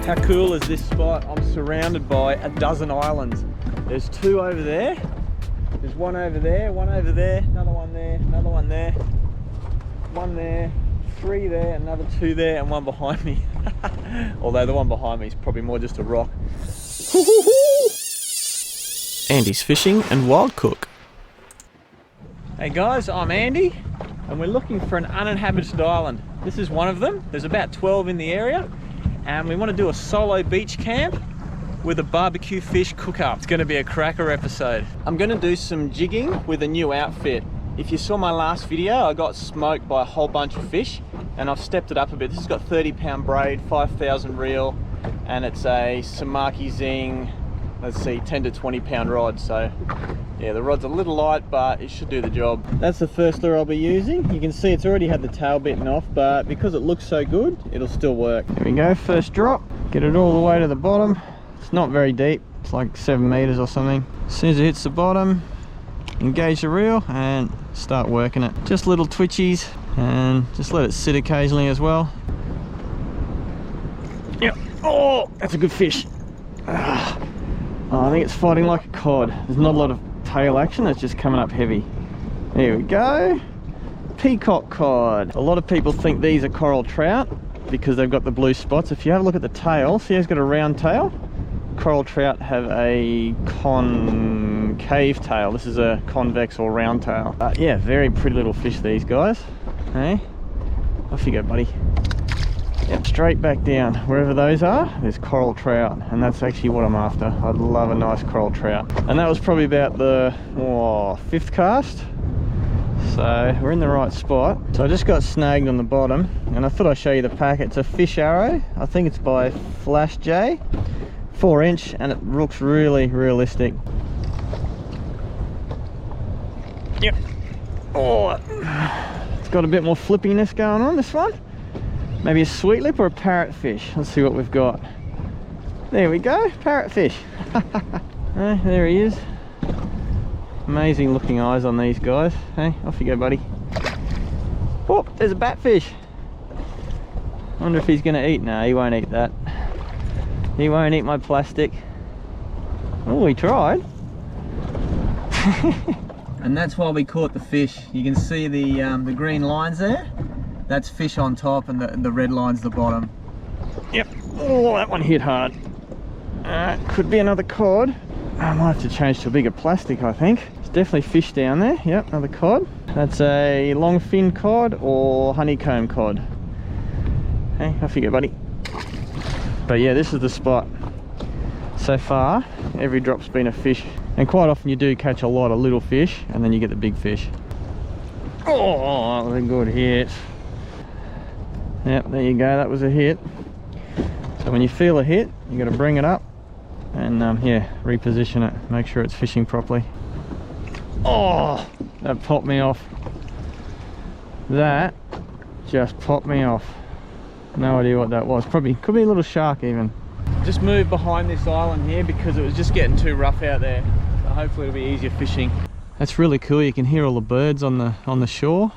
How cool is this spot? I'm surrounded by a dozen islands. There's 2 over there. There's 1 over there, 1 over there, another one there, another one there, 1 there, 3 there, another 2 there, and 1 behind me. Although the one behind me is probably more just a rock. Andy's fishing and wild cook. Hey guys, I'm Andy, and we're looking for an uninhabited island. This is one of them. There's about 12 in the area, and we want to do a solo beach camp with a barbecue fish cook-up. It's going to be a cracker episode. I'm going to do some jigging with a new outfit. If you saw my last video, I got smoked by a whole bunch of fish, and I've stepped it up a bit. This has got 30-pound braid, 5,000 reel, and it's a Samaki Zing, let's see, 10 to 20-pound rod. So yeah, the rod's a little light, but it should do the job. That's the first lure I'll be using. You can see it's already had the tail bitten off, but because it looks so good, it'll still work. There we go, first drop. Get it all the way to the bottom. It's not very deep, it's like 7 meters or something. As soon as it hits the bottom, engage the reel and start working it. Just little twitchies, and just let it sit occasionally as well. Yep. Oh, that's a good fish. Oh, I think it's fighting like a cod. There's not a lot of tail action, it's just coming up heavy. There we go. Peacock cod. A lot of people think these are coral trout because they've got the blue spots. If you have a look at the tail, see how it's got a round tail? Coral trout have a concave tail. This is a convex or round tail. Yeah, very pretty little fish, these guys. Hey, off you go, buddy. Yep, straight back down. Wherever those are, there's coral trout, and that's actually what I'm after. I'd love a nice coral trout. And that was probably about the 5th cast. So we're in the right spot. So I just got snagged on the bottom, and I thought I'd show you the pack. It's a fish arrow. I think it's by Flash J. 4-inch, and it looks really realistic. Yep. Oh, it's got a bit more flippiness going on, this one. Maybe a sweet lip or a parrotfish. Let's see what we've got. There we go, parrotfish. There he is. Amazing looking eyes on these guys. Hey, off you go, buddy. Oh, there's a batfish. I wonder if he's gonna eat. No, he won't eat that. He won't eat my plastic. Oh, he tried. And that's why we caught the fish. You can see the green lines there. That's fish on top, and the red line's the bottom. Yep. Oh, that one hit hard. Could be another cod. I might have to change to a bigger plastic, I think. There's definitely fish down there. Yep, another cod. That's a long fin cod or honeycomb cod. Hey, off you go, buddy. But yeah, this is the spot. So far, every drop's been a fish. And quite often you do catch a lot of little fish, and then you get the big fish. Oh, a good hit. Yep, there you go, that was a hit. So when you feel a hit, you got to bring it up and yeah, reposition it, make sure it's fishing properly. Oh, that popped me off. That just popped me off. No idea what that was. Probably could be a little shark even. Just moved behind this island here because it was just getting too rough out there. So hopefully it'll be easier fishing. That's really cool. You can hear all the birds on the shore.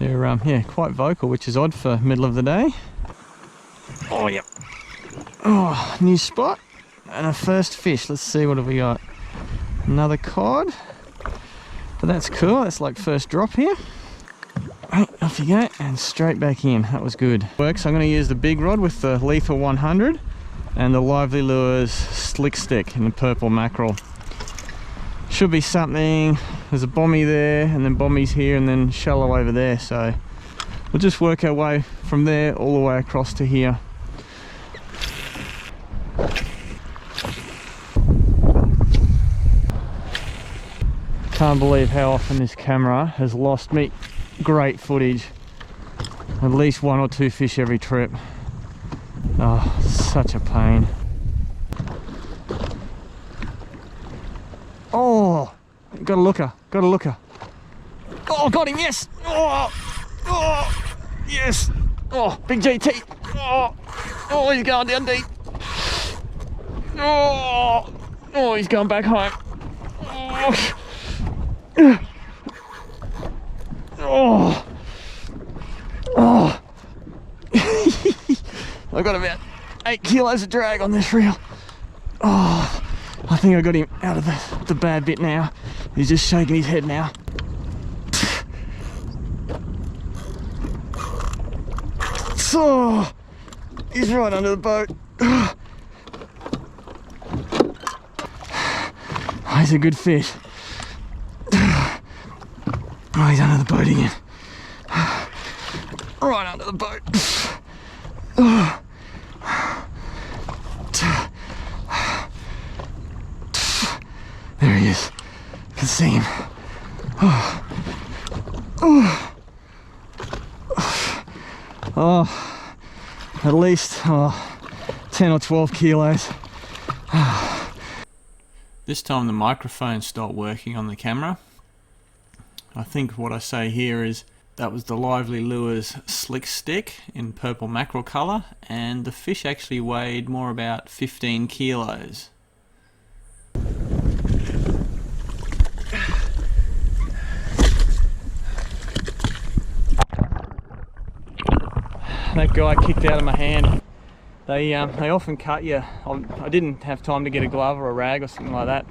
They're yeah, quite vocal, which is odd for middle of the day. Oh yep. Oh, new spot and a first fish. Let's see, what have we got? Another cod. But that's cool. That's like first drop here. Right, off you go, and straight back in. That was good. Works. I'm going to use the big rod with the Lethal 100 and the Lively Lures slick stick in the purple mackerel. Should be something. There's a bommy there, and then bommies here, and then shallow over there. So we'll just work our way from there all the way across to here. Can't believe how often this camera has lost me great footage. At least 1 or 2 fish every trip. Oh, such a pain. Oh, got a looker, got a looker. Oh, got him, yes. Oh, oh, yes. Oh, big GT. Oh, he's going down deep. Oh, he's going back home. Oh. I got about 8 kilos of drag on this reel. Oh, I think I got him out of the bad bit now. He's just shaking his head now. So, he's right under the boat. Oh, he's a good fish. Oh, he's under the boat again. Right under the boat. Oh. There he is. I can see him. Oh. Oh. Oh. At least 10 or 12 kilos. This time the microphone stopped working on the camera. I think what I say here is that was the Lively Lures slick stick in purple mackerel colour, and the fish actually weighed more about 15 kilos. That guy kicked out of my hand. They often cut you. I didn't have time to get a glove or a rag or something like that.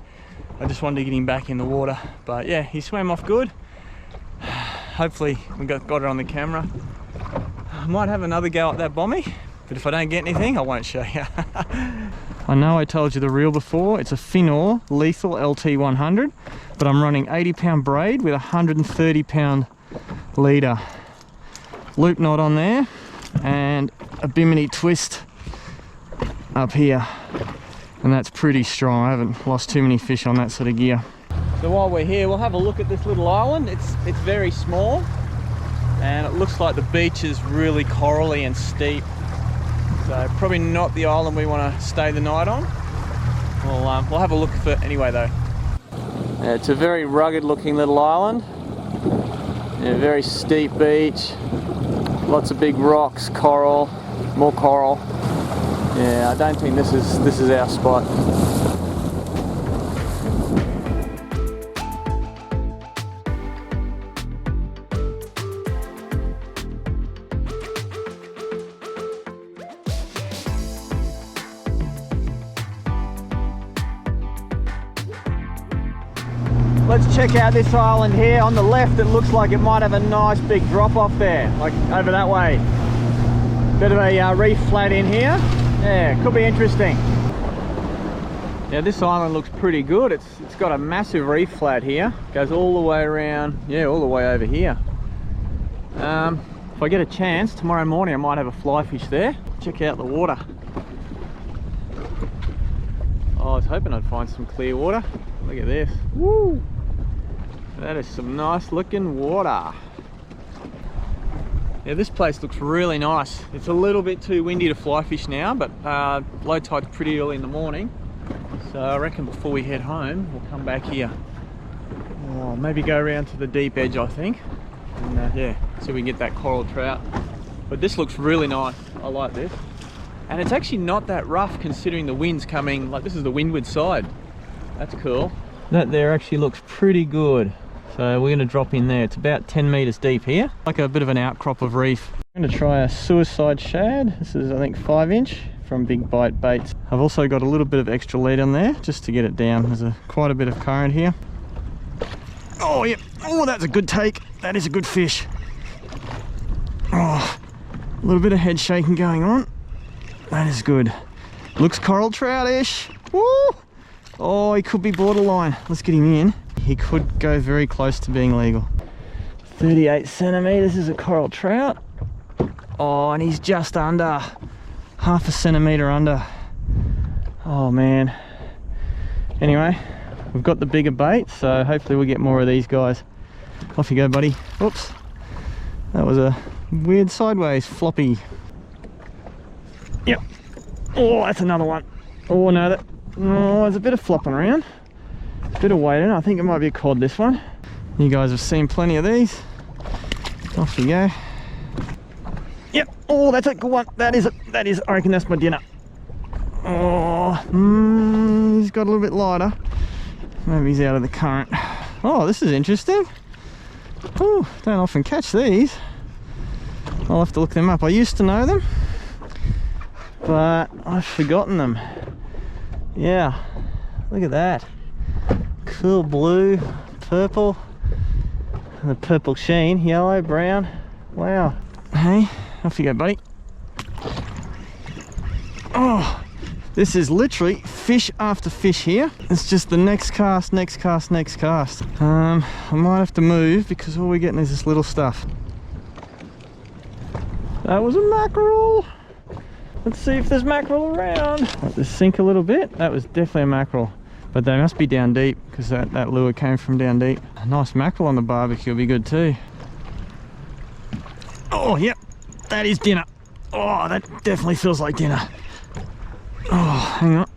I just wanted to get him back in the water. But yeah, he swam off good. Hopefully we got it on the camera. I might have another go at that bommy, but if I don't get anything, I won't show you. I know I told you the reel before. It's a Finor Lethal LT100, but I'm running 80-pound braid with a 130-pound leader. Loop knot on there, and a bimini twist up here, and that's pretty strong. I haven't lost too many fish on that sort of gear. So while we're here, we'll have a look at this little island. It's very small, and it looks like the beach is really corally and steep, so probably not the island we want to stay the night on. We'll have a look for it anyway though. Yeah, it's a very rugged looking little island. Yeah, very steep beach. Lots of big rocks, coral, more coral. Yeah, I don't think this is our spot. Let's check out this island here. On the left, it looks like it might have a nice big drop off there, like over that way. Bit of a reef flat in here. Yeah, could be interesting. Yeah, this island looks pretty good. It's got a massive reef flat here. Goes all the way around, yeah, all the way over here. If I get a chance, tomorrow morning I might have a fly fish there. Check out the water. Oh, I was hoping I'd find some clear water. Look at this. Woo! That is some nice looking water. Yeah, this place looks really nice. It's a little bit too windy to fly fish now, but low tide's pretty early in the morning. So I reckon before we head home, we'll come back here. Oh, maybe go around to the deep edge, I think. And yeah, see if we can get that coral trout. But this looks really nice. I like this. And it's actually not that rough considering the wind's coming, like this is the windward side. That's cool. That there actually looks pretty good. So we're going to drop in there. It's about 10 meters deep here, like a bit of an outcrop of reef. I'm going to try a suicide shad. This is I think 5-inch from Big Bite Baits. I've also got a little bit of extra lead on there just to get it down. There's quite a bit of current here. Oh yeah, oh that's a good take. That is a good fish. Oh, a little bit of head shaking going on. That is good. Looks coral trout-ish. Woo! Oh, he could be borderline. Let's get him in. He could go very close to being legal. 38 centimeters is a coral trout. Oh, and he's just under, half a centimeter under. Oh man. Anyway, we've got the bigger bait, so hopefully we'll get more of these guys. Off you go, buddy. Oops. That was a weird sideways floppy. Yep. Oh, that's another one. Oh no, there's a bit of flopping around. Bit of weight in it. I think it might be a cod, this one. You guys have seen plenty of these. Off you go. Yep. Oh, that's a good one. That is, I reckon that's my dinner. Oh, he's got a little bit lighter. Maybe he's out of the current. Oh, this is interesting. Oh, don't often catch these. I'll have to look them up. I used to know them. but I've forgotten them. Yeah, look at that. Cool blue, purple, and the purple sheen, yellow, brown. Wow. Hey, off you go, buddy. Oh, this is literally fish after fish here. It's just the next cast, next cast, next cast. I might have to move because all we're getting is this little stuff. That was a mackerel. Let's see if there's mackerel around. Let this sink a little bit. That was definitely a mackerel, but they must be down deep because that lure came from down deep. A nice mackerel on the barbecue will be good too. Oh, yep, that is dinner. Oh, that definitely feels like dinner. Oh, hang on.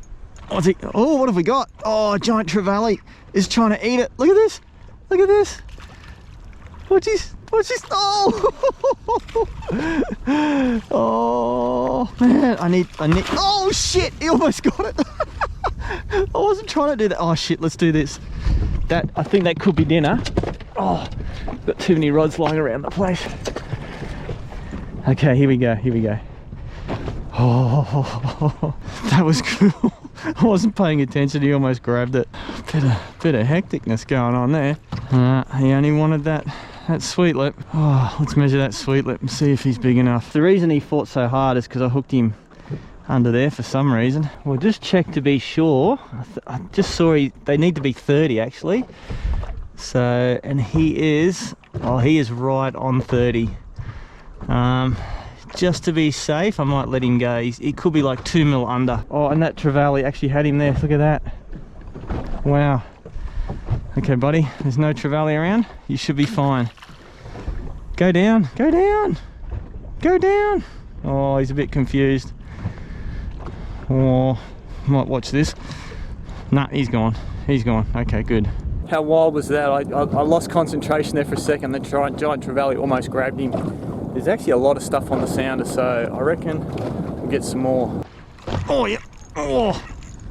What's it? Oh, what have we got? Oh, a giant trevally is trying to eat it. Look at this. Look at this. What's this? Oh! Oh, man. I need. Oh, shit. He almost got it. I wasn't trying to do that. Oh, shit. Let's do this. I think that could be dinner. Oh, got too many rods lying around the place. Okay, here we go. Here we go. Oh, that was cool. I wasn't paying attention. He almost grabbed it. Bit of hecticness going on there. He only wanted that sweet lip. Oh, let's measure that sweet lip and see if he's big enough. The reason he fought so hard is because I hooked him under there for some reason. We'll just check to be sure. I just saw they need to be 30 actually. So, and he is right on 30. Just to be safe, I might let him go. He could be like 2 mil under. Oh, and that trevally actually had him there. Look at that. Wow. Okay, buddy, there's no trevally around. You should be fine. Go down, go down, go down. Oh, he's a bit confused. Oh, might watch this. Nah, he's gone. He's gone. Okay, good. How wild was that? I lost concentration there for a second. The giant trevally almost grabbed him. There's actually a lot of stuff on the sounder, so I reckon we'll get some more. Oh, yeah. Oh,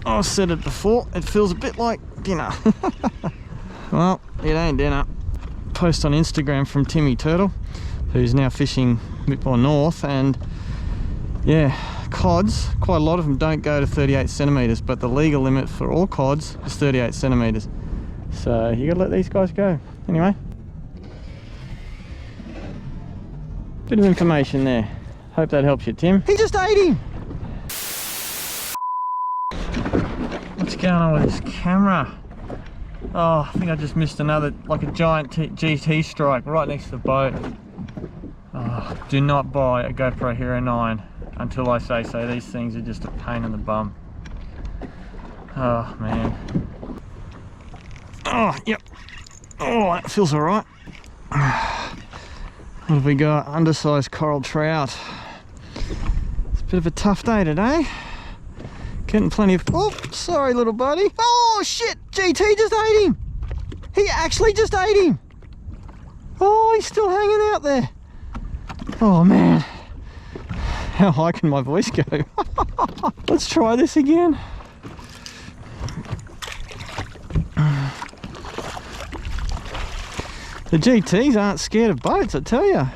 I said it before. It feels a bit like dinner. Well, it ain't dinner. Post on Instagram from Timmy Turtle, who's now fishing a bit more north, and yeah, cods, quite a lot of them don't go to 38 centimeters, but the legal limit for all cods is 38 centimeters. So you gotta let these guys go. Anyway, bit of information there. Hope that helps you, Tim. He just ate him. What's going on with this camera? Oh, I think I just missed another, like a giant GT strike right next to the boat. Oh, do not buy a GoPro Hero 9 until I say so. These things are just a pain in the bum. Oh, man. Oh, yep. Oh, that feels all right. What have we got? Undersized coral trout. It's a bit of a tough day today. Getting plenty of... Oh, sorry, little buddy. Oh, shit! GT just ate him! He actually just ate him! Oh, he's still hanging out there. Oh, man. How high can my voice go? Let's try this again. The GTs aren't scared of boats, I tell you.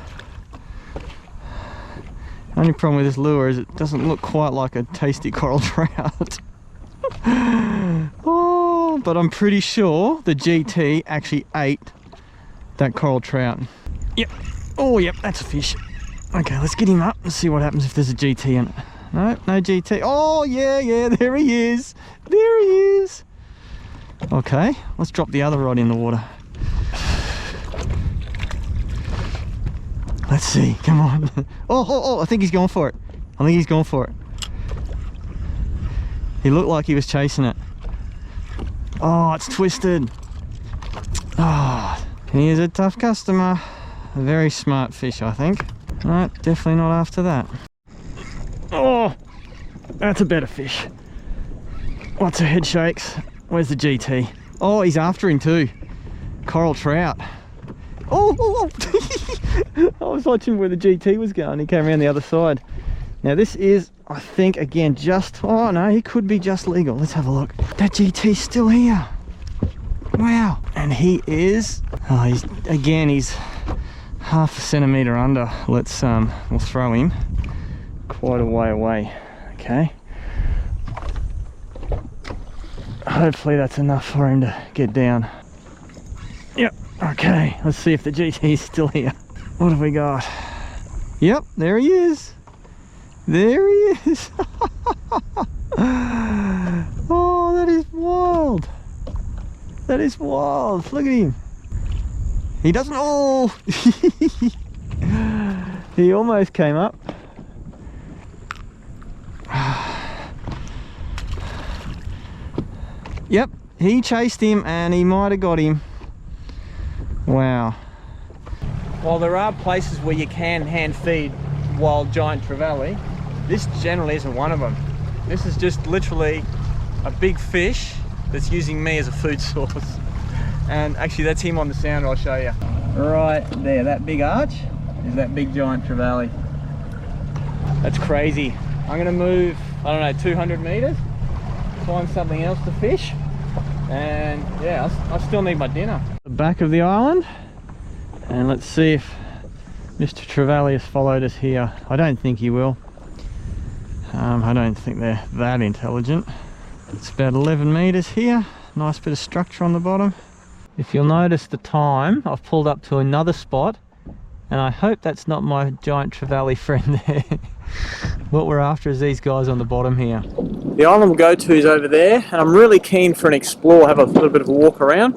Only problem with this lure is it doesn't look quite like a tasty coral trout. Oh, but I'm pretty sure the GT actually ate that coral trout. Yep. Oh, yep, that's a fish. Okay, let's get him up and see what happens if there's a GT in it. No, no GT. Oh, yeah, there he is. There he is. Okay, let's drop the other rod in the water. Let's see, come on. Oh, I think he's going for it. I think he's going for it. He looked like he was chasing it. Oh, it's twisted. Oh, he is a tough customer. A very smart fish, I think. No, definitely not after that. Oh, that's a better fish. Lots of head shakes. Where's the GT? Oh, he's after him too. Coral trout. Oh. I was watching where the GT was going. He came around the other side. Now this is, I think, again, just... Oh no, he could be just legal. Let's have a look. That GT's still here. Wow. And he is... Oh, he's half a centimetre under. Let's we'll throw him quite a way away. okay. Hopefully that's enough for him to get down. Yep, okay, let's see if the GT is still here. What have we got? Yep, there he is. There he is. Oh, that is wild. That is wild. Look at him. He doesn't. Oh, he almost came up. Yep, he chased him and he might have got him. Wow. While there are places where you can hand feed wild giant trevally, this generally isn't one of them. This is just literally a big fish that's using me as a food source. And actually that's him on the sounder, I'll show you. Right there, that big arch is that big giant trevally. That's crazy. I'm gonna move, I don't know, 200 meters, find something else to fish. And yeah, I still need my dinner. The back of the island, and let's see if Mr. Trevally has followed us here. I don't think he will. I don't think they're that intelligent. It's about 11 meters here. Nice bit of structure on the bottom. If you'll notice the time, I've pulled up to another spot, and I hope that's not my giant trevally friend there. What we're after is these guys on the bottom here. The island we'll go to is over there, and I'm really keen for an explore, have a little bit of a walk around.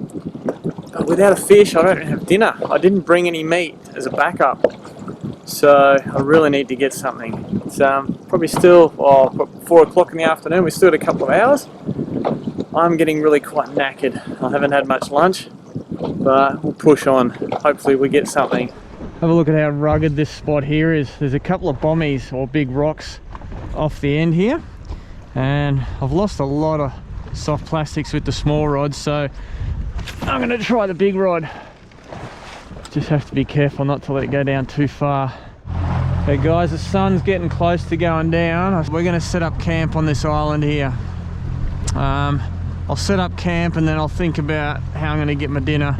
But without a fish, I don't have dinner. I didn't bring any meat as a backup, so I really need to get something. It's probably still 4 o'clock in the afternoon. We still got a couple of hours. I'm getting really quite knackered. I haven't had much lunch, but we'll push on. Hopefully we get something. Have a look at how rugged this spot here is. There's a couple of bommies or big rocks off the end here, and I've lost a lot of soft plastics with the small rods, so I'm going to try the big rod. Just have to be careful not to let it go down too far. Okay guys, the sun's getting close to going down. We're going to set up camp on this island here. I'll set up camp and then I'll think about how I'm going to get my dinner,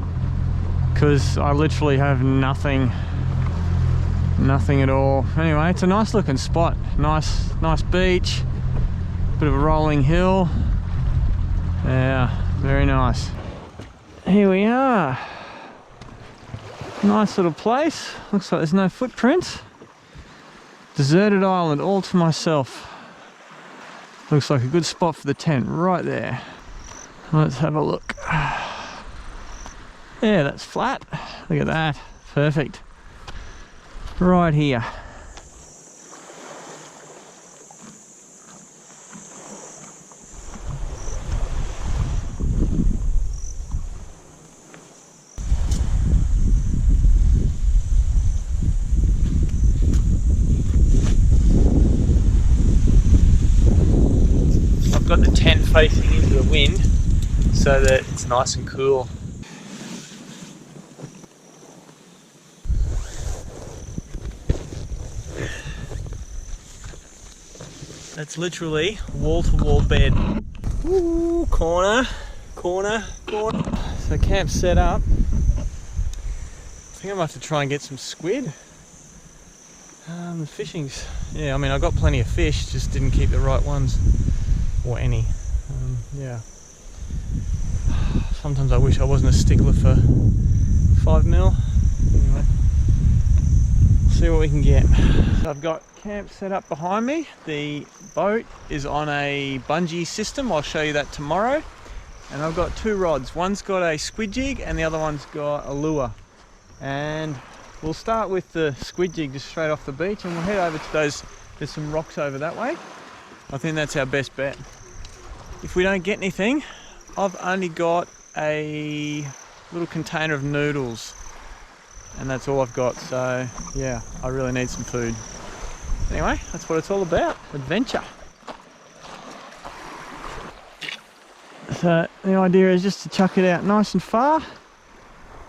because I literally have nothing at all. Anyway, it's a nice looking spot. Nice beach, bit of a rolling hill. Yeah, very nice. Here we are. Nice little place. Looks like there's no footprints. Deserted island all to myself. Looks like a good spot for the tent right there. Let's have a look. Yeah, that's flat. Look at that. Perfect. Right here. I've got the tent facing into the wind so that it's nice and cool. That's literally wall-to-wall bed. Ooh, corner. So camp's set up. I think I might have to try and get some squid. The fishing's, yeah, I mean I got plenty of fish, just didn't keep the right ones, or any. Yeah. Sometimes I wish I wasn't a stickler for 5 mil. Anyway, see what we can get. So I've got camp set up behind me. The boat is on a bungee system. I'll show you that tomorrow. And I've got 2 rods. One's got a squid jig and the other one's got a lure. And we'll start with the squid jig just straight off the beach, and we'll head over to those, there's some rocks over that way. I think that's our best bet. If we don't get anything, I've only got a little container of noodles, and that's all I've got. So yeah, I really need some food. Anyway, that's what it's all about, adventure. So the idea is just to chuck it out nice and far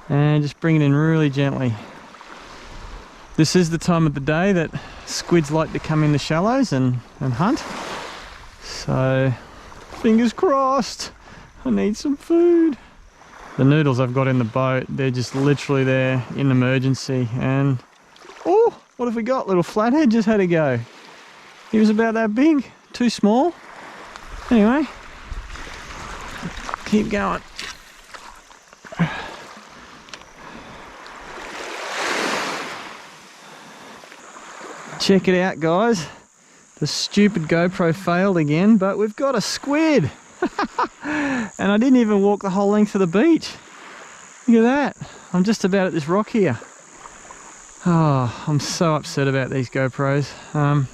and just bring it in really gently. This is the time of the day that squids like to come in the shallows and hunt. So fingers crossed, I need some food. The noodles I've got in the boat, they're just literally there in emergency. And oh, what have we got? Little flathead just had a go. He was about that big. too small. Anyway, keep going. Check it out, guys. The stupid GoPro failed again, but we've got a squid. And I didn't even walk the whole length of the beach. Look at that. I'm just about at this rock here. Oh, I'm so upset about these GoPros.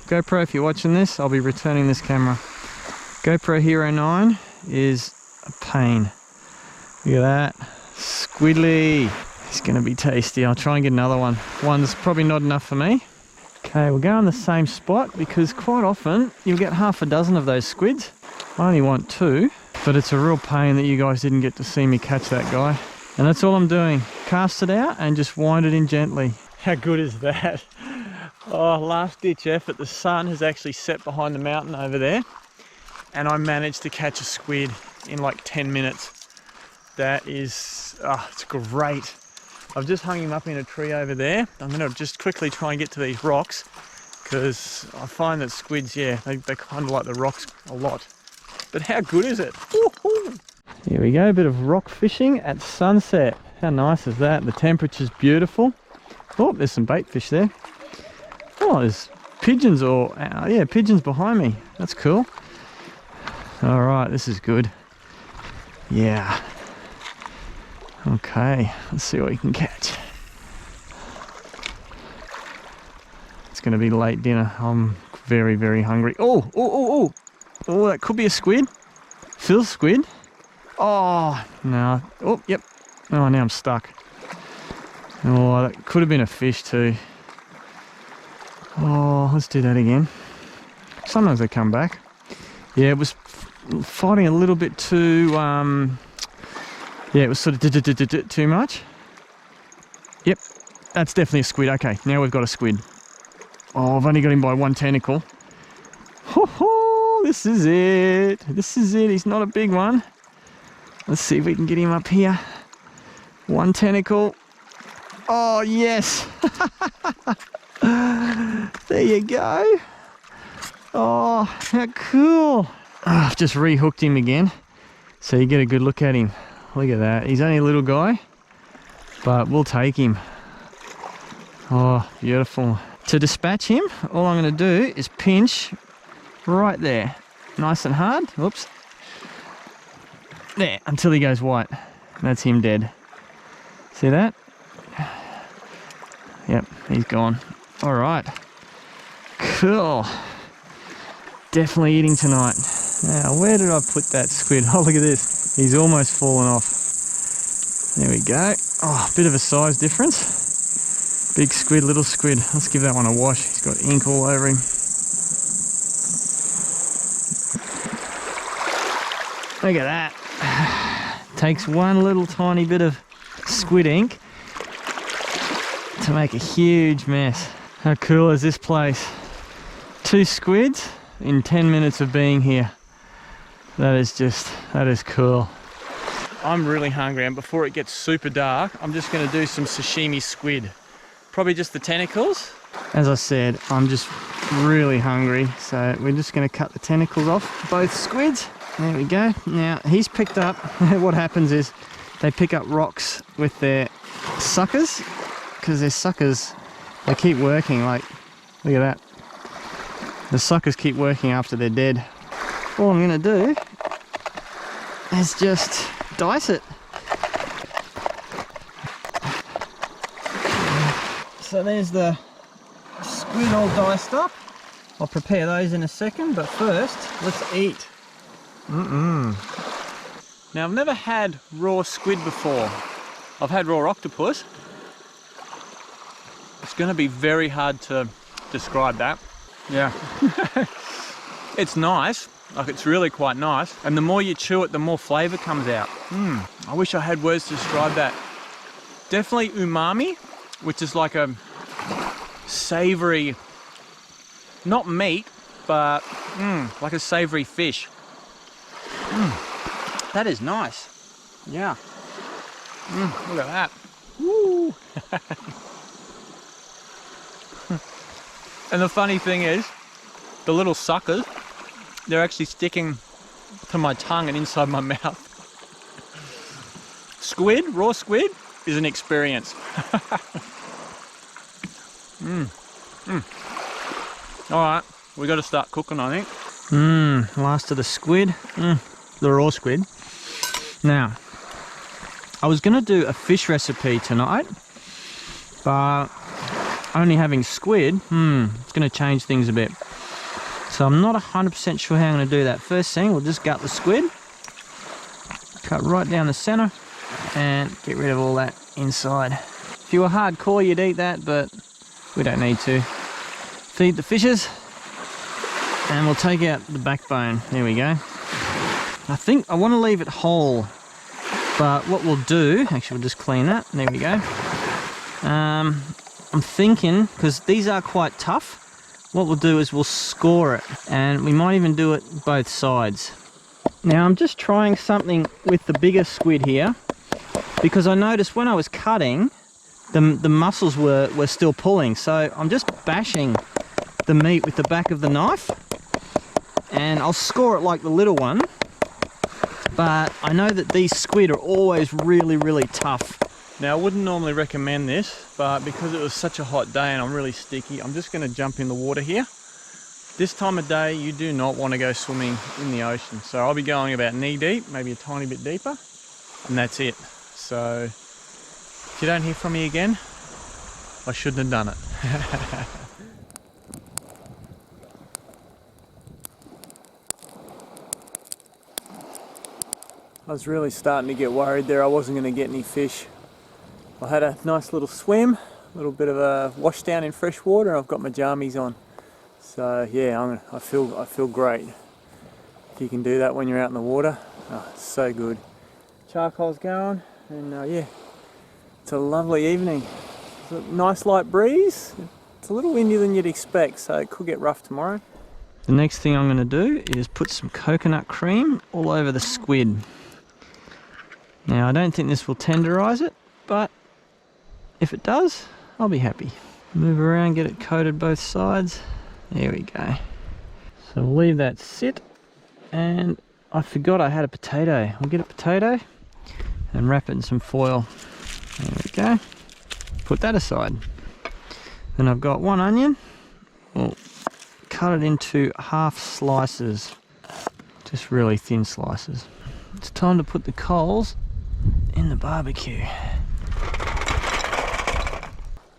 GoPro, if you're watching this, I'll be returning this camera. GoPro Hero 9 is a pain. Look at that. Squidly. It's going to be tasty. I'll try and get another one. One's probably not enough for me. Okay, we'll go in the same spot because quite often you'll get half a dozen of those squids. I only want 2, but it's a real pain that you guys didn't get to see me catch that guy. And that's all I'm doing. Cast it out and just wind it in gently. How good is that? Oh, last ditch effort. The sun has actually set behind the mountain over there. And I managed to catch a squid in like 10 minutes. That is, it's great. I've just hung him up in a tree over there. I'm going to just quickly try and get to these rocks because I find that squids, yeah, they kind of like the rocks a lot. But how good is it? Here we go, a bit of rock fishing at sunset. How nice is that? The temperature's beautiful. Oh, there's some bait fish there. Oh, there's pigeons or, yeah, pigeons behind me. That's cool. All right, this is good. Yeah. Okay, let's see what we can catch. It's going to be late dinner. I'm very, very hungry. Oh, that could be a squid. Phil squid. Oh, no. Oh, yep. Oh, now I'm stuck. Oh, that could have been a fish too. Oh, let's do that again. Sometimes they come back. Yeah, it was fighting a little bit too, yeah, it was sort of too much. Yep, that's definitely a squid. Okay, now we've got a squid. Oh, I've only got him by one tentacle. Ho, this is it. This is it. He's not a big one. Let's see if we can get him up here. One tentacle. Oh, yes. There you go. Oh, how cool. Oh, I've just rehooked him again, so you get a good look at him. Look at that. He's only a little guy, but we'll take him. Oh, beautiful. To dispatch him, all I'm going to do is pinch right there. Nice and hard. Whoops. There, until he goes white. That's him dead. See that? Yep, he's gone. All right. Cool. Definitely eating tonight. Now, where did I put that squid? Oh, look at this. He's almost fallen off. There we go. Oh, bit of a size difference. Big squid, little squid. Let's give that one a wash. He's got ink all over him. Look at that. Takes one little tiny bit of squid ink to make a huge mess. How cool is this place? 2 squids in 10 minutes of being here. That is cool. I'm really hungry, and before it gets super dark, I'm just going to do some sashimi squid. Probably just the tentacles. As I said, I'm just really hungry, so we're just going to cut the tentacles off both squids. There we go. Now, he's picked up, what happens is they pick up rocks with their suckers, because their suckers, they keep working, like, look at that. The suckers keep working after they're dead. All I'm going to do is just dice it. So there's the squid all diced up. I'll prepare those in a second, but first, let's eat. Now, I've never had raw squid before. I've had raw octopus. It's going to be very hard to describe that. Yeah. It's nice. Like, it's really quite nice. And the more you chew it, the more flavour comes out. I wish I had words to describe that. Definitely umami, which is like a savoury, not meat, but like a savoury fish. That is nice. Yeah. Look at that. Woo. And the funny thing is, the little suckers, they're actually sticking to my tongue and inside my mouth. Squid, raw squid, is an experience. Alright, we got to start cooking, I think. Last of the squid. The raw squid. Now, I was going to do a fish recipe tonight, but only having squid, it's going to change things a bit. So I'm not 100% sure how I'm going to do that. First thing, we'll just gut the squid, cut right down the center, and get rid of all that inside. If you were hardcore, you'd eat that, but we don't need to. Feed the fishes, and we'll take out the backbone. There we go. I think I want to leave it whole, but what we'll do, actually we'll just clean that. There we go. I'm thinking, because these are quite tough, what we'll do is we'll score it, and we might even do it both sides. Now I'm just trying something with the bigger squid here, because I noticed when I was cutting, the muscles were still pulling, so I'm just bashing the meat with the back of the knife, and I'll score it like the little one, but I know that these squid are always really tough. Now, I wouldn't normally recommend this, but because it was such a hot day and I'm really sticky, I'm just going to jump in the water here. This time of day, you do not want to go swimming in the ocean. So I'll be going about knee deep, maybe a tiny bit deeper, and that's it. So if you don't hear from me again, I shouldn't have done it. I was really starting to get worried there I wasn't going to get any fish. I had a nice little swim, a little bit of a wash down in fresh water, and I've got my jammies on. So yeah, I feel great. If you can do that when you're out in the water, it's so good. Charcoal's going, and yeah, it's a lovely evening. It's a nice light breeze. It's a little windier than you'd expect, so it could get rough tomorrow. The next thing I'm going to do is put some coconut cream all over the squid. Now, I don't think this will tenderize it, but if it does, I'll be happy. Move around, get it coated both sides. There we go. So we'll leave that sit, and I forgot I had a potato. We'll get a potato and wrap it in some foil. There we go. Put that aside. Then I've got one onion. We'll cut it into half slices, just really thin slices. It's time to put the coals in the barbecue.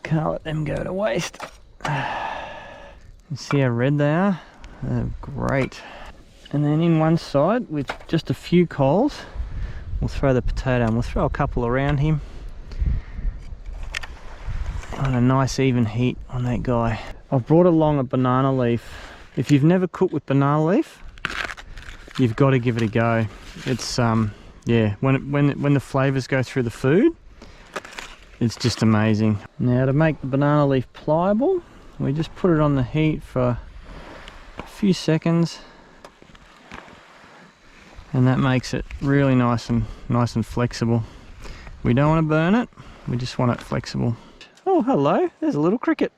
Can't let them go to waste. You see how red they are? They're great. And then in one side, with just a few coals, we'll throw the potato, and we'll throw a couple around him on a nice even heat on that guy. I've brought along a banana leaf. If you've never cooked with banana leaf, you've got to give it a go. It's yeah, when the flavors go through the food, it's just amazing. Now, to make the banana leaf pliable, we just put it on the heat for a few seconds, and that makes it really nice and flexible. We don't want to burn it, we just want it flexible. Oh, hello, there's a little cricket.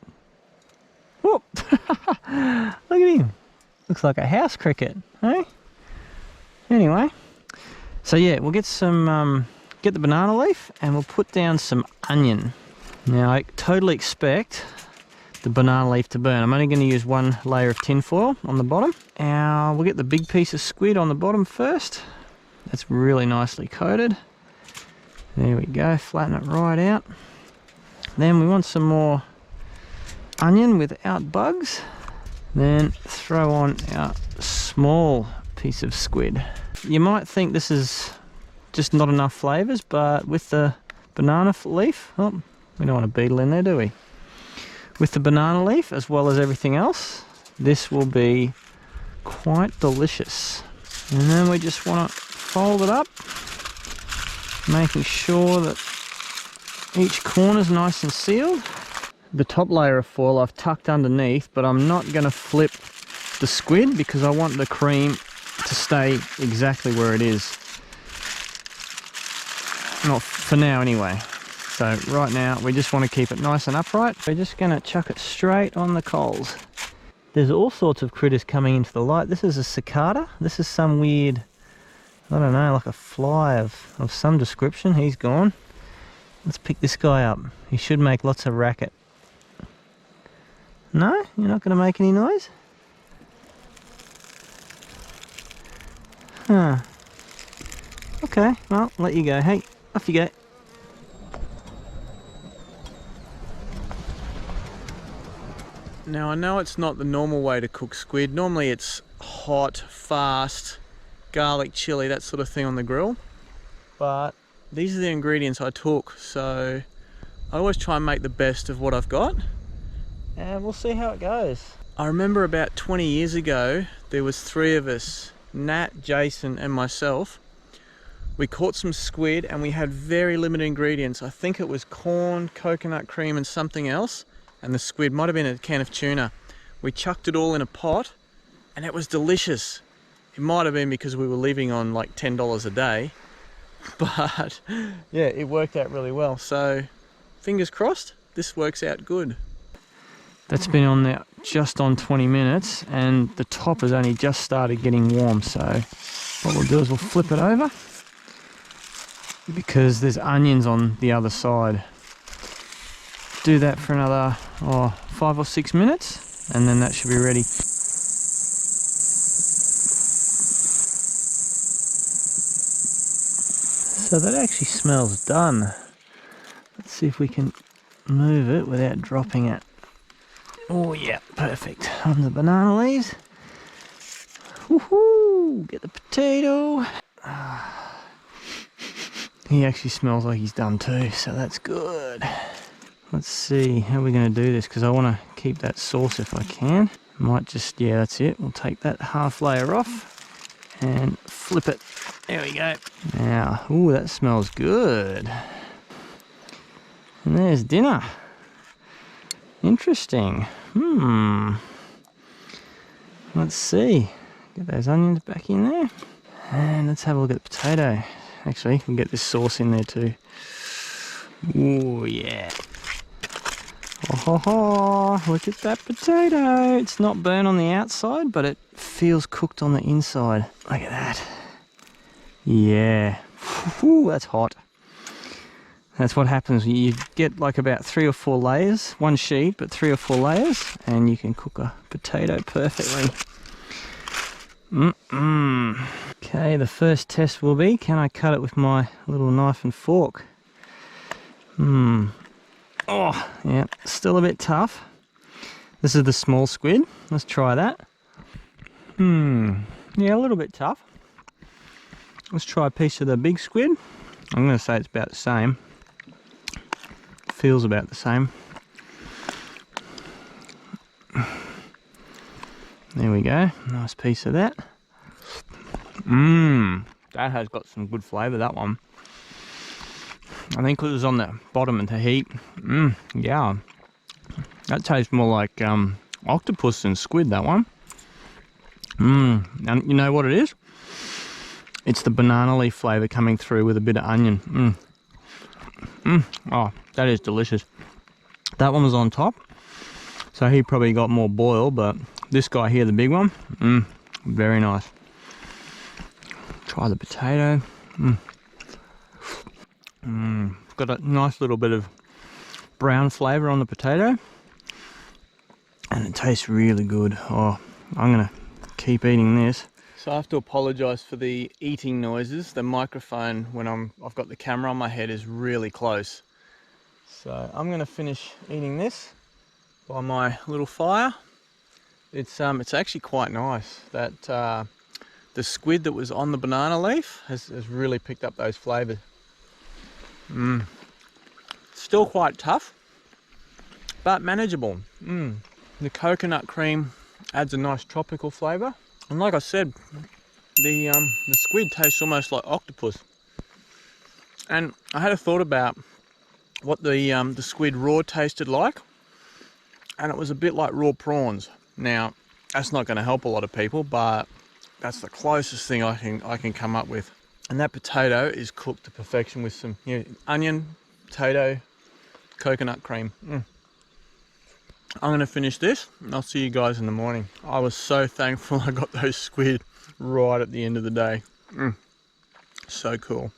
Whoop! Look at him. Looks like a house cricket, hey? Anyway, so yeah, we'll get some, get the banana leaf, and we'll put down some onion. Now, I totally expect the banana leaf to burn. I'm only going to use one layer of tin foil on the bottom. Now, we'll get the big piece of squid on the bottom first. That's really nicely coated. There we go, flatten it right out. Then we want some more onion without bugs. Then throw on our small piece of squid. You might think this is just not enough flavors, but with the banana leaf, oh, we don't want a beetle in there, do we? With the banana leaf, as well as everything else, this will be quite delicious. And then we just want to fold it up, making sure that each corner is nice and sealed. The top layer of foil I've tucked underneath, but I'm not going to flip the squid because I want the cream to stay exactly where it is. Not for now anyway. So right now we just want to keep it nice and upright. We're just going to chuck it straight on the coals. There's all sorts of critters coming into the light. This is a cicada. This is some weird, I don't know, like a fly of some description. He's gone. Let's pick this guy up. He should make lots of racket. No? You're not going to make any noise? Huh. Okay, well, I'll let you go. Hey, off you go. Now, I know it's not the normal way to cook squid. Normally it's hot, fast, garlic, chili, that sort of thing on the grill. But these are the ingredients I took, so I always try and make the best of what I've got. And we'll see how it goes. I remember about 20 years ago, there was 3 of us, Nat, Jason and myself. We caught some squid and we had very limited ingredients. I think it was corn, coconut cream and something else. And the squid might have been a can of tuna. We chucked it all in a pot and it was delicious. It might have been because we were living on like $10 a day, but yeah, it worked out really well. So fingers crossed, this works out good. That's been on there just on 20 minutes and the top has only just started getting warm. So what we'll do is we'll flip it over because there's onions on the other side. Do that for another 5 or 6 minutes and then that should be ready. So that actually smells done. Let's see if we can move it without dropping it. Oh yeah, perfect. On the banana leaves. Woohoo! Get the potato. He actually smells like he's done too, so that's good. Let's see how we're going to do this because I want to keep that sauce if I can. Might just, yeah, that's it. We'll take that half layer off and flip it. There we go. Now, ooh, that smells good. And there's dinner. Interesting. Let's see. Get those onions back in there. And let's have a look at the potato. Actually, we'll get this sauce in there too. Ooh, yeah. Oh, ho, ho. Look at that potato. It's not burnt on the outside, but it feels cooked on the inside. Look at that. Yeah. Ooh, that's hot. That's what happens. You get like about 3 or 4 layers, one sheet, but 3 or 4 layers, and you can cook a potato perfectly. Okay, the first test will be, can I cut it with my little knife and fork? Oh, yeah, still a bit tough. This is the small squid. Let's try that. Yeah, a little bit tough. Let's try a piece of the big squid. I'm going to say it's about the same. Feels about the same. There we go. Nice piece of that. That has got some good flavour, that one. I think it was on the bottom of the heap. Yeah. That tastes more like octopus than squid, that one. And you know what it is? It's the banana leaf flavour coming through with a bit of onion. Oh, that is delicious. That one was on top, so he probably got more boil, but this guy here, the big one, very nice. Try the potato. Got a nice little bit of brown flavour on the potato, and it tastes really good. Oh, I'm gonna keep eating this. So I have to apologise for the eating noises. The microphone, when I've got the camera on my head, is really close. So I'm going to finish eating this by my little fire. It's actually quite nice. That the squid that was on the banana leaf has really picked up those flavours. Still quite tough, but manageable. The coconut cream adds a nice tropical flavour. And like I said, the squid tastes almost like octopus. And I had a thought about what the squid raw tasted like, and it was a bit like raw prawns. Now, that's not going to help a lot of people, but that's the closest thing I can come up with. And that potato is cooked to perfection with some onion, potato, coconut cream. I'm going to finish this and I'll see you guys in the morning. I was so thankful I got those squid right at the end of the day. So cool.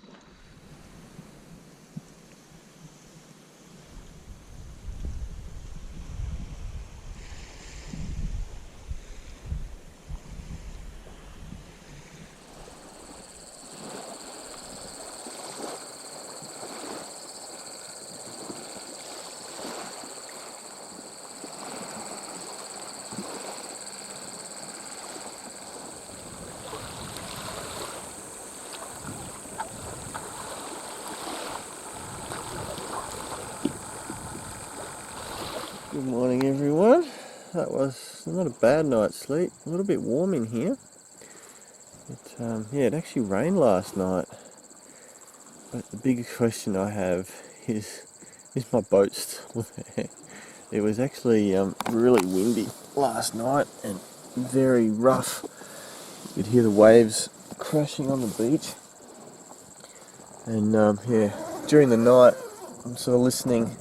Good morning everyone. That was not a bad night's sleep. A little bit warm in here. Yeah, it actually rained last night. But the big question I have is my boat still there? It was actually really windy last night and very rough. You'd hear the waves crashing on the beach. And yeah, during the night I'm sort of listening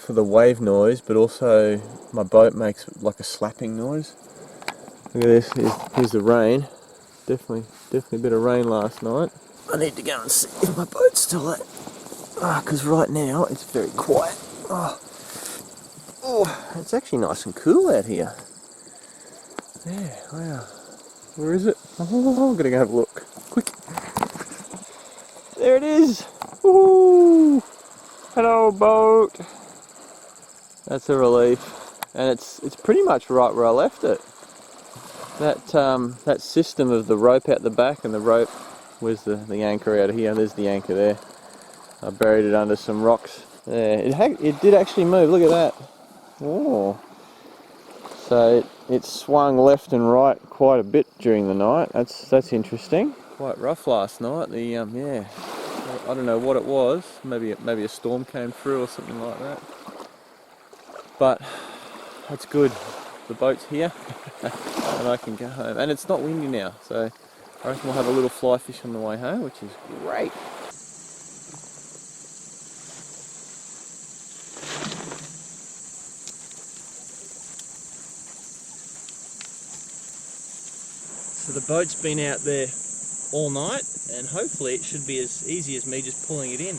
for the wave noise, but also my boat makes like a slapping noise. Look at this, here's the rain. Definitely a bit of rain last night. I need to go and see if my boat's still there. Because right now it's very quiet. Oh, it's actually nice and cool out here. Yeah, wow. Where is it? Oh, I'm gonna go have a look. Quick. There it is. Woo! Hello, boat. That's a relief, and it's pretty much right where I left it. That system of the rope out the back and the rope, where's the anchor out of here? There's the anchor there. I buried it under some rocks. Yeah, it did actually move. Look at that. Oh, so it swung left and right quite a bit during the night. That's interesting. Quite rough last night. The yeah, I don't know what it was. Maybe a storm came through or something like that. But that's good. The boat's here and I can go home. And it's not windy now, so I reckon we'll have a little fly fish on the way home, which is great. So the boat's been out there all night and hopefully it should be as easy as me just pulling it in.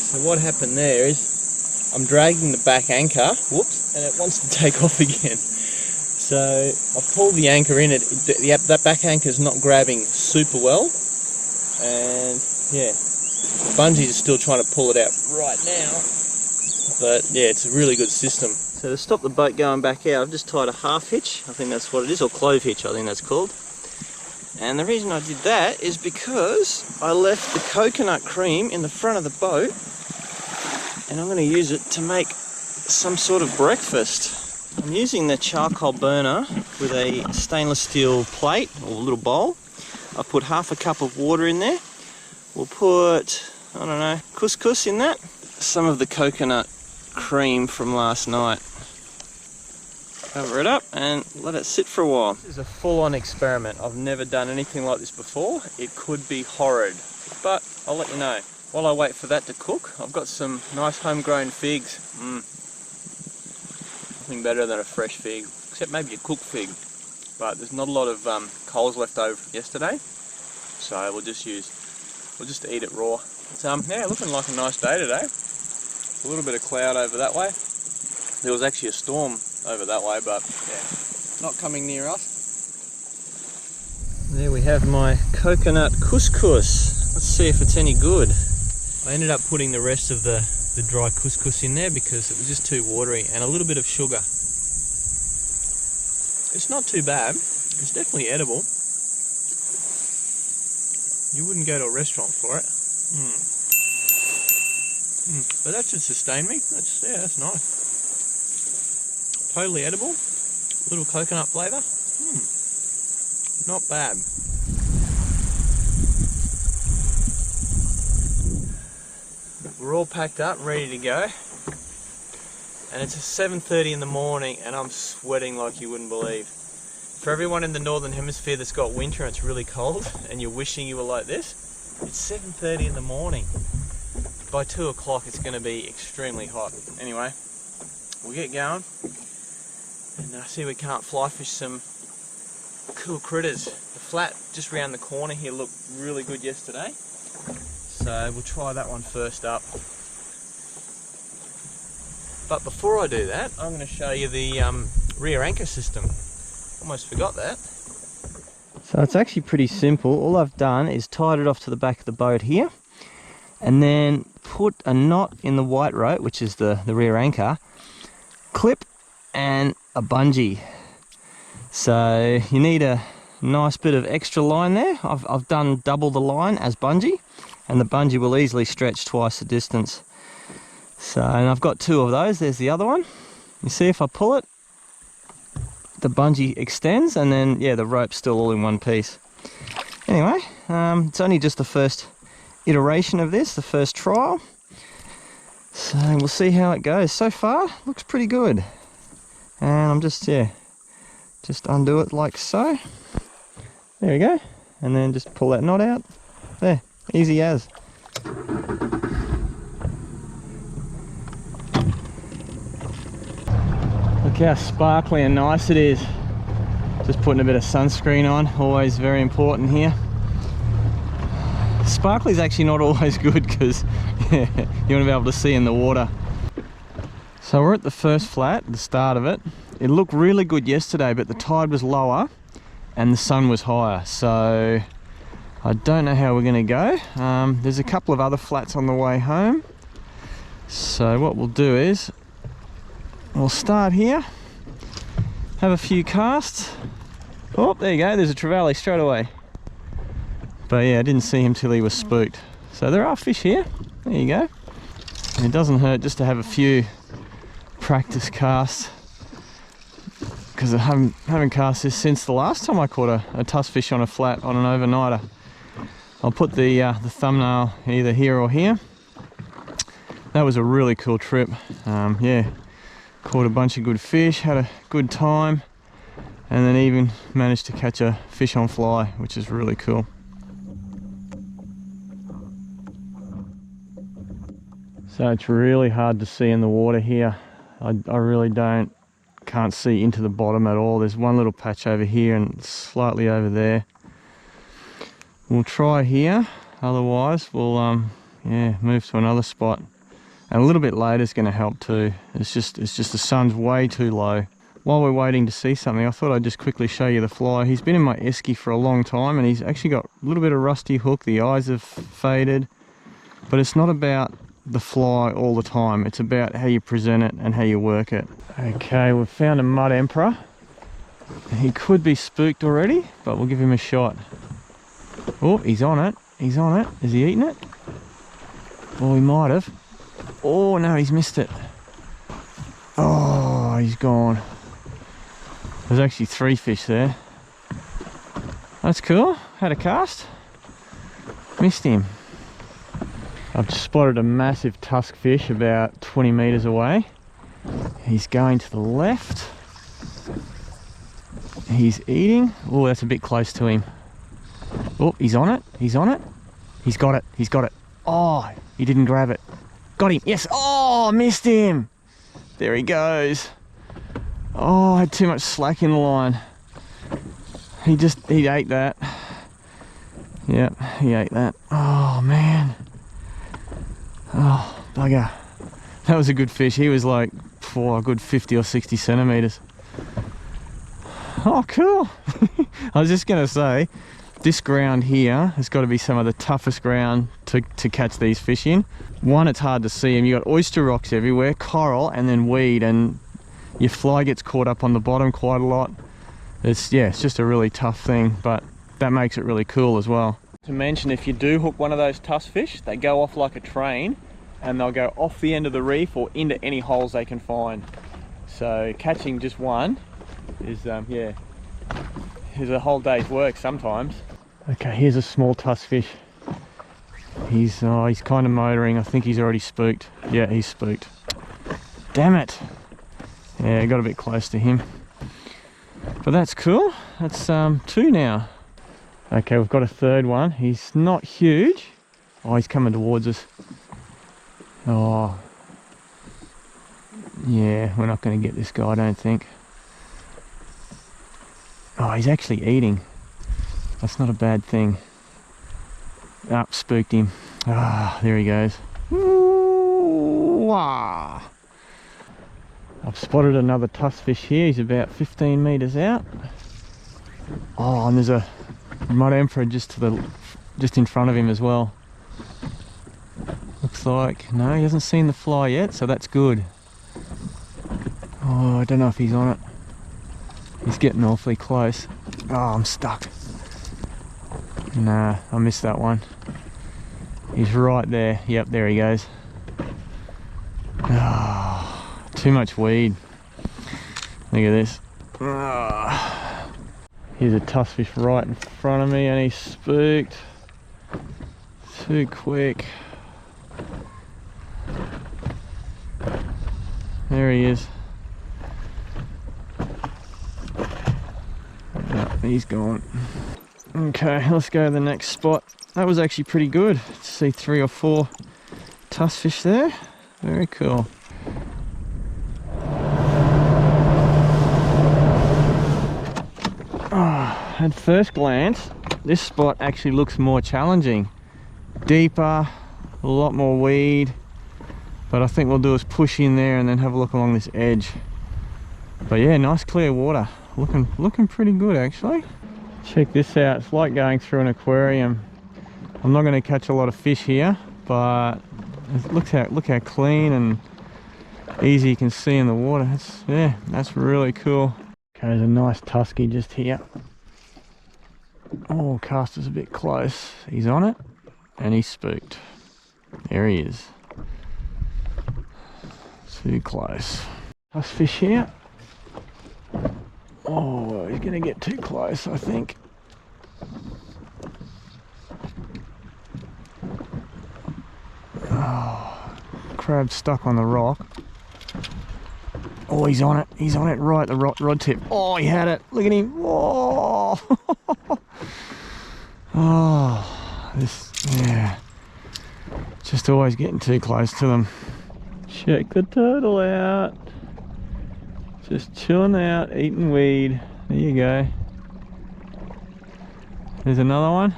So what happened there is I'm dragging the back anchor, whoops, and it wants to take off again. So I pulled the anchor in, that back anchor is not grabbing super well, and yeah, the bungees are still trying to pull it out right now, but yeah, it's a really good system. So to stop the boat going back out, I've just tied a half hitch, I think that's what it is, or clove hitch I think that's called. And the reason I did that is because I left the coconut cream in the front of the boat, and I'm going to use it to make some sort of breakfast. I'm using the charcoal burner with a stainless steel plate or little bowl. I put half a cup of water in there. We'll put, I don't know, couscous in that. Some of the coconut cream from last night. Cover it up and let it sit for a while. This is a full-on experiment. I've never done anything like this before. It could be horrid, but I'll let you know. While I wait for that to cook, I've got some nice homegrown figs. Nothing better than a fresh fig, except maybe a cooked fig. But there's not a lot of coals left over from yesterday, so we'll just eat it raw. It's, yeah, looking like a nice day today. A little bit of cloud over that way. There was actually a storm over that way, but yeah, not coming near us. There we have my coconut couscous. Let's see if it's any good. I ended up putting the rest of the dry couscous in there because it was just too watery, and a little bit of sugar. It's not too bad. It's definitely edible. You wouldn't go to a restaurant for it. But that should sustain me. That's nice. Totally edible. Little coconut flavour. Not bad. We're all packed up, ready to go. And it's 7:30 in the morning and I'm sweating like you wouldn't believe. For everyone in the Northern Hemisphere that's got winter and it's really cold and you're wishing you were like this, it's 7:30 in the morning. By 2 o'clock it's going to be extremely hot. Anyway, we'll get going and see if we can't fly fish some cool critters. The flat just round the corner here looked really good yesterday, so we'll try that one first up. But before I do that, I'm going to show you the rear anchor system. Almost forgot that. So it's actually pretty simple. All I've done is tied it off to the back of the boat here, and then put a knot in the white rope, which is the rear anchor, clip and a bungee. So you need a nice bit of extra line there. I've done double the line as bungee, and the bungee will easily stretch twice the distance. So, and I've got 2 of those. There's the other one. You see, if I pull it, the bungee extends, and then yeah, the rope's still all in one piece. Anyway, it's only just the first iteration of this, the first trial. So we'll see how it goes. So far, looks pretty good. And I'm just undo it like so. There we go. And then just pull that knot out. There, easy as. Look how sparkly and nice it is. Just putting a bit of sunscreen on, always very important here. Sparkly is actually not always good because you want to be able to see in the water. So we're at the first flat, the start of it. It looked really good yesterday, but the tide was lower and the sun was higher. So I don't know how we're going to go. There's a couple of other flats on the way home. So what we'll do is we'll start here, have a few casts. Oh, there you go, there's a trevally straight away. But yeah, I didn't see him till he was spooked. So there are fish here, there you go. And it doesn't hurt just to have a few practice casts, because I haven't cast this since the last time I caught a tusk fish on a flat on an overnighter. I'll put the thumbnail either here or here. That was a really cool trip. Yeah. Caught a bunch of good fish, had a good time, and then even managed to catch a fish on fly, which is really cool. So it's really hard to see in the water here. I really can't see into the bottom at all. There's one little patch over here and slightly over there. We'll try here, otherwise we'll move to another spot. And a little bit later is going to help too. It's just the sun's way too low. While we're waiting to see something, I thought I'd just quickly show you the fly. He's been in my esky for a long time, and he's actually got a little bit of rusty hook. The eyes have faded, but it's not about the fly all the time. It's about how you present it and how you work it. Okay, we've found a mud emperor. He could be spooked already, but we'll give him a shot. Oh, he's on it. He's on it. Is he eating it? Oh, he might have. Oh no, he's missed it. Oh, he's gone. There's actually 3 fish there. That's cool. Had a cast. Missed him. I've just spotted a massive tusk fish about 20 meters away. He's going to the left. He's eating. Oh, that's a bit close to him. Oh, he's on it. He's on it. He's got it. He's got it. Oh, he didn't grab it. Got him. Yes. Oh, missed him. There he goes. Oh, I had too much slack in the line. He ate that. Yep, he ate that. Oh, man. Oh, bugger. That was a good fish. He was like, a good 50 or 60 centimeters. Oh, cool. I was just going to say, this ground here has got to be some of the toughest ground to catch these fish in. One, it's hard to see them. You've got oyster rocks everywhere, coral, and then weed, and your fly gets caught up on the bottom quite a lot. It's just a really tough thing, but that makes it really cool as well. To mention, if you do hook one of those tusk fish, they go off like a train, and they'll go off the end of the reef or into any holes they can find. So catching just one is is a whole day's work sometimes. Okay, here's a small tusk fish. He's kind of motoring. I think he's already spooked. Yeah, he's spooked. Damn it. Yeah, got a bit close to him. But that's cool. That's 2 now. Okay, we've got a third one. He's not huge. Oh, he's coming towards us. Oh, yeah, we're not going to get this guy, I don't think. Oh, he's actually eating. That's not a bad thing. Ah, spooked him. Ah, there he goes. Ooh, ah. I've spotted another tusk fish here. He's about 15 meters out. Oh, and there's a mud emperor just in front of him as well. Looks like, no, he hasn't seen the fly yet, so that's good. Oh, I don't know if he's on it. He's getting awfully close. Oh, I'm stuck. Nah, I missed that one. He's right there. Yep, there he goes. Oh, too much weed. Look at this. Oh. Here's a tusk fish right in front of me and he's spooked. Too quick. There he is. Oh, he's gone. Okay, let's go to the next spot. That was actually pretty good to see 3 or 4 tusk fish there. Very cool. Oh, at first glance, this spot actually looks more challenging. Deeper, a lot more weed. But I think we'll do is push in there and then have a look along this edge. But yeah, nice clear water. Looking pretty good actually. Check this out. It's like going through an aquarium. I'm not going to catch a lot of fish here, but look how clean and easy you can see in the water. That's really cool. Okay, there's a nice tusky just here. Oh, caster's a bit close. He's on it and he's spooked. There he is. Too close. Tusk fish here. Oh, he's gonna get too close, I think. Oh, crab stuck on the rock. Oh, he's on it. He's on it right at the rod tip. Oh, he had it. Look at him. Oh, oh, yeah. Just always getting too close to them. Check the turtle out. Just chilling out, eating weed. There you go. There's another one.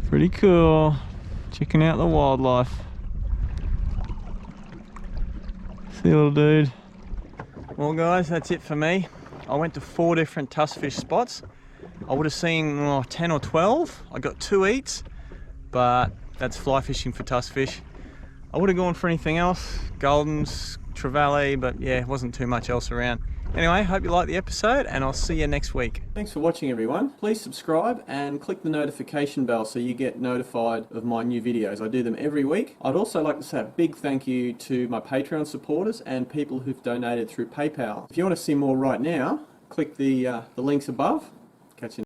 Pretty cool. Checking out the wildlife. See, little dude. Well guys, that's it for me. I went to 4 different tusk fish spots. I would have seen 10 or 12. I got 2 eats, but that's fly fishing for tusk fish. I would have gone for anything else, Goldens, Trevally, but yeah, wasn't too much else around. Anyway, hope you liked the episode and I'll see you next week. Thanks for watching everyone. Please subscribe and click the notification bell so you get notified of my new videos. I do them every week. I'd also like to say a big thank you to my Patreon supporters and people who've donated through PayPal. If you want to see more right now, click the links above. Catch you.